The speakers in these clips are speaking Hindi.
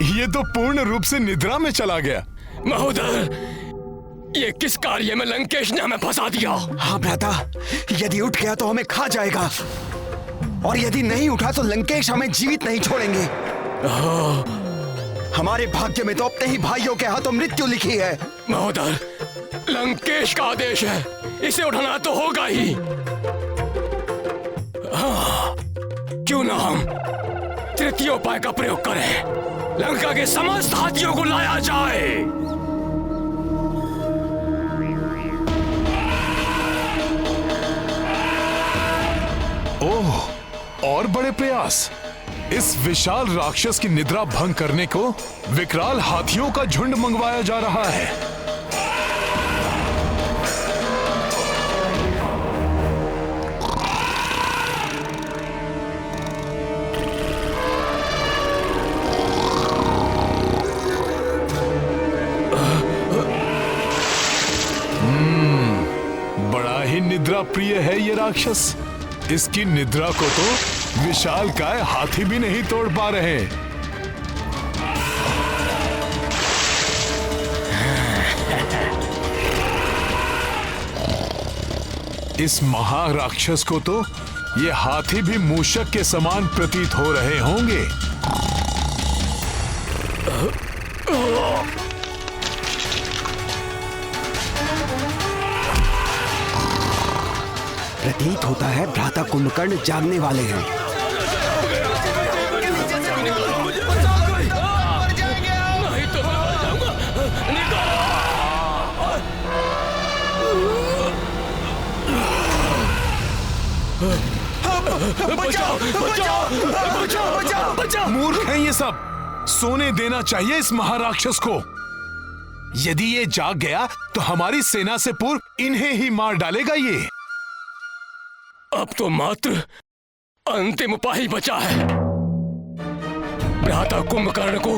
ये तो पूर्ण रूप से निद्रा में चला गया। महोदर, ये किस कार्य में लंकेश ने हमें फंसा दिया? हाँ भ्राता, यदि उठ गया तो हमें खा जाएगा, और यदि नहीं उठा तो लंकेश हमें जीवित नहीं छोड़ेंगे। हमारे भाग्य में तो अपने ही भाइयों के हाथों मृत्यु लिखी है। महोदर, लंकेश का आदेश है, इसे उठाना तो होगा ही। क्यों ना हम तृतीय उपाय का प्रयोग करें, लंका के समस्त हाथियों को लाया जाए। ओह, और बड़े प्रयास। इस विशाल राक्षस की निद्रा भंग करने को विकराल हाथियों का झुंड मंगवाया जा रहा है। बड़ा ही निद्रा प्रिय है ये राक्षस। इसकी निद्रा को तो विशालकाय हाथी भी नहीं तोड़ पा रहे। इस महाराक्षस को तो ये हाथी भी मूषक के समान प्रतीत हो रहे होंगे। प्रतीत होता है भ्राता कुंभकर्ण जागने वाले हैं। मूर्ख हैं ये सब। सोने देना चाहिए इस महाराक्षस को। यदि ये जाग गया तो हमारी सेना से पूर्व इन्हें ही मार डालेगा ये। अब तो मात्र अंतिम उपाय ही बचा है। भ्राता कुंभकर्ण को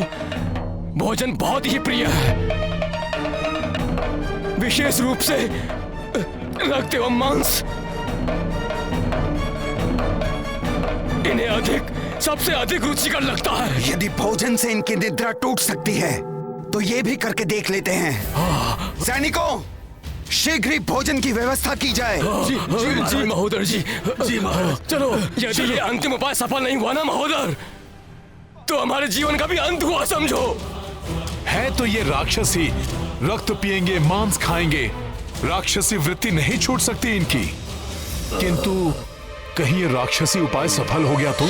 भोजन बहुत ही प्रिय है, विशेष रूप से रक्त एवं मांस। इन्हें सबसे अधिक रुचिकर लगता है। यदि भोजन से इनकी निद्रा टूट सकती है तो ये भी करके देख लेते हैं। सैनिकों, शीघ्र ही भोजन की व्यवस्था की जाए। जी महोदर जी। जी महाराज। चलो, यदि ये अंतिम उपाय सफल नहीं हुआ ना महोदर, तो हमारे जीवन का भी अंत हुआ समझो। है तो ये राक्षस ही। रक्त पिएंगे, मांस खाएंगे, राक्षसी वृत्ति नहीं छूट सकती इनकी। किंतु कहीं ये राक्षसी उपाय सफल हो गया तो?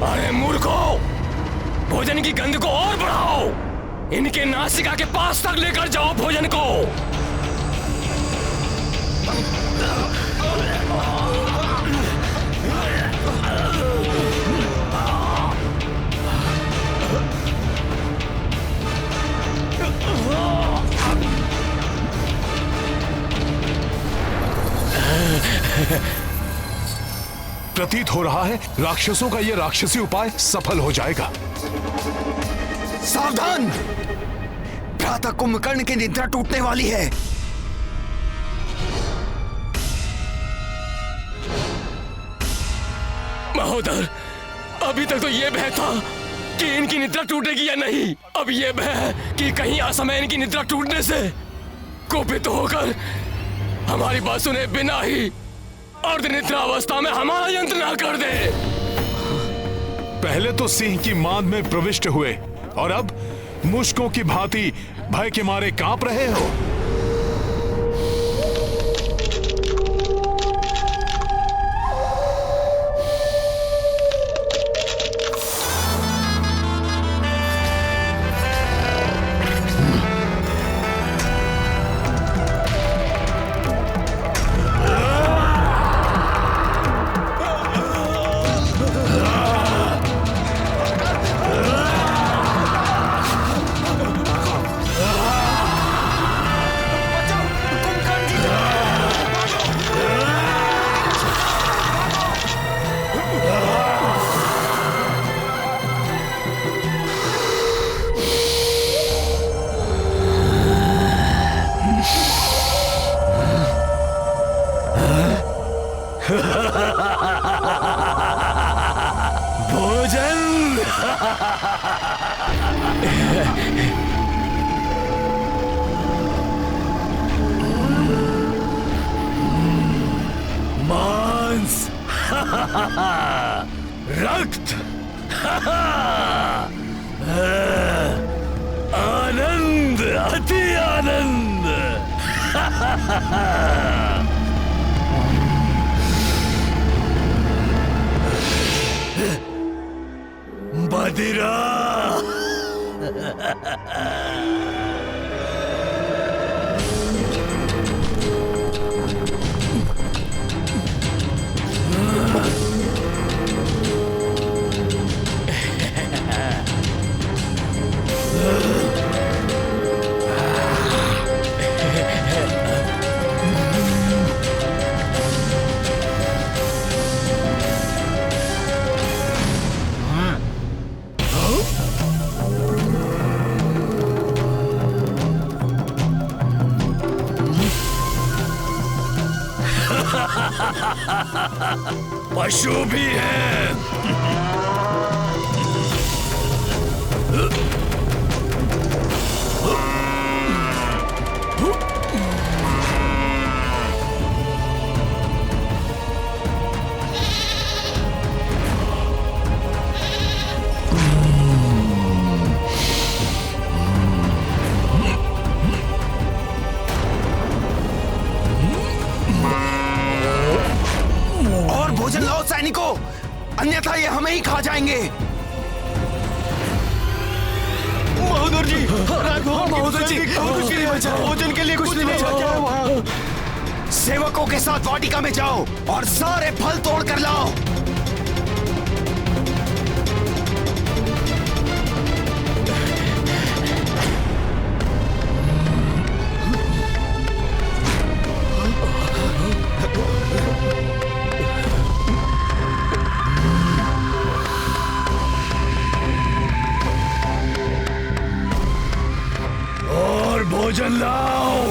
अरे मूर्खों, भोजन की गंध को और बढ़ाओ। इनके नासिका के पास तक लेकर जाओ भोजन को। प्रतीत हो रहा है राक्षसों का यह राक्षसी उपाय सफल हो जाएगा। सावधान, भ्राता कुंभकर्ण की निद्रा टूटने वाली है। महोदर, अभी तक तो ये भय था कि इनकी निद्रा टूटेगी या नहीं। अब ये भय है कि कहीं असमय इनकी निद्रा टूटने से कुपित होकर हमारी बात सुने बिना ही अर्धनिद्रा अवस्था में हमारा यंत्र ना कर दे। पहले तो सिंह की मांद में प्रविष्ट हुए और अब मुश्कों की भांति भय के मारे कांप रहे हो। मांस, रक्त, आनंद, अति आनंद। मदिरा। पशु भी है। और भोजन लाओ सैनिकों, अन्यथा ये हमें ही खा जाएंगे। महोदर जी, महोदर जी, भोजन के लिए कुछ नहीं बचा। सेवकों के साथ वाटिका में जाओ और सारे फल तोड़ कर लाओ। भोजन लाओ।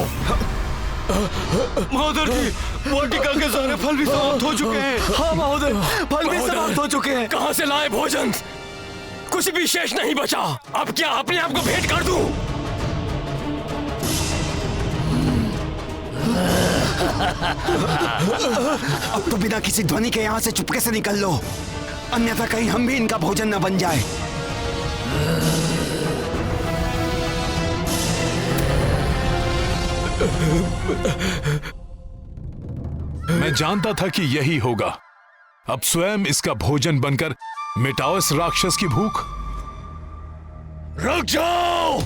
महोदर जी, वाटिका के सारे फल भी समाप्त हो चुके हैं। हाँ महोदय, फल भी समाप्त हो चुके हैं। कहाँ से लाए भोजन? कुछ भी शेष नहीं बचा। अब क्या अपने आप को भेंट कर दूं? अब तो बिना किसी ध्वनि के यहाँ से चुपके से निकल लो, अन्यथा कहीं हम भी इनका भोजन न बन जाए। मैं जानता था कि यही होगा। अब स्वयं इसका भोजन बनकर मिटाओ इस राक्षस की भूख। रुक जाओ।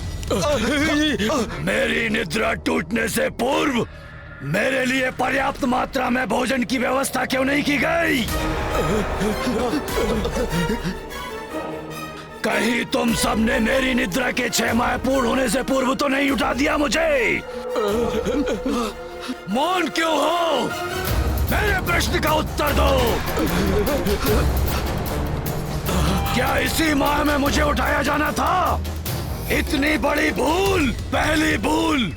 मेरी निद्रा टूटने से पूर्व मेरे लिए पर्याप्त मात्रा में भोजन की व्यवस्था क्यों नहीं की गई? कहीं तुम सबने मेरी निद्रा के 6 माह पूर्ण होने से पूर्व तो नहीं उठा दिया मुझे? मौन क्यों हो? मेरे प्रश्न का उत्तर दो। क्या इसी माह में मुझे उठाया जाना था? इतनी बड़ी भूल, पहली भूल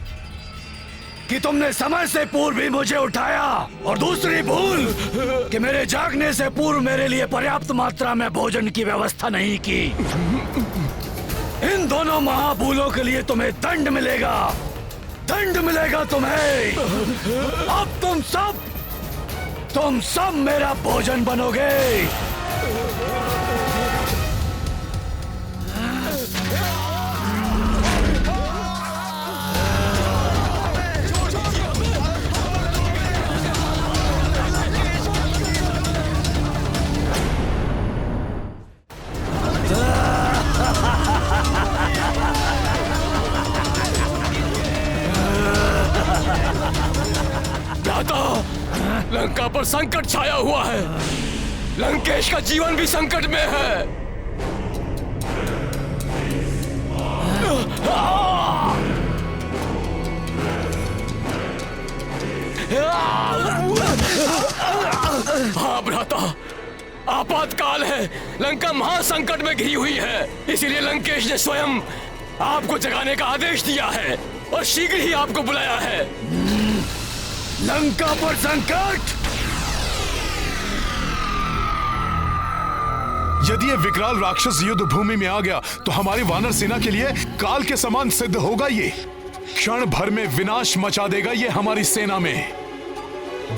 कि तुमने समय से पूर्व भी मुझे उठाया, और दूसरी भूल कि मेरे जागने से पूर्व मेरे लिए पर्याप्त मात्रा में भोजन की व्यवस्था नहीं की। इन दोनों महाभूलों के लिए तुम्हें दंड मिलेगा, दंड मिलेगा तुम्हें। अब तुम सब मेरा भोजन बनोगे। लंका पर संकट छाया हुआ है। लंकेश का जीवन भी संकट में है। हाँ भ्राता, आपातकाल है। लंका महासंकट में घिरी हुई है। इसीलिए लंकेश ने स्वयं आपको जगाने का आदेश दिया है और शीघ्र ही आपको बुलाया है। लंका पर संकट? यदि ये विकराल राक्षस युद्ध भूमि में आ गया तो हमारी वानर सेना के लिए काल के समान सिद्ध होगा। ये क्षण भर में विनाश मचा देगा ये हमारी सेना में।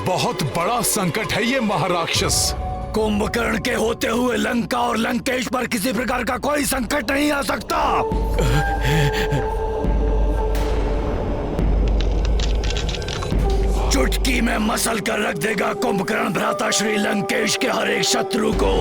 बहुत बड़ा संकट है ये महाराक्षस। कुंभकर्ण के होते हुए लंका और लंकेश पर किसी प्रकार का कोई संकट नहीं आ सकता। चुटकी में मसल कर रख देगा कुंभकर्ण भ्राता श्री लंकेश के हर एक शत्रु को।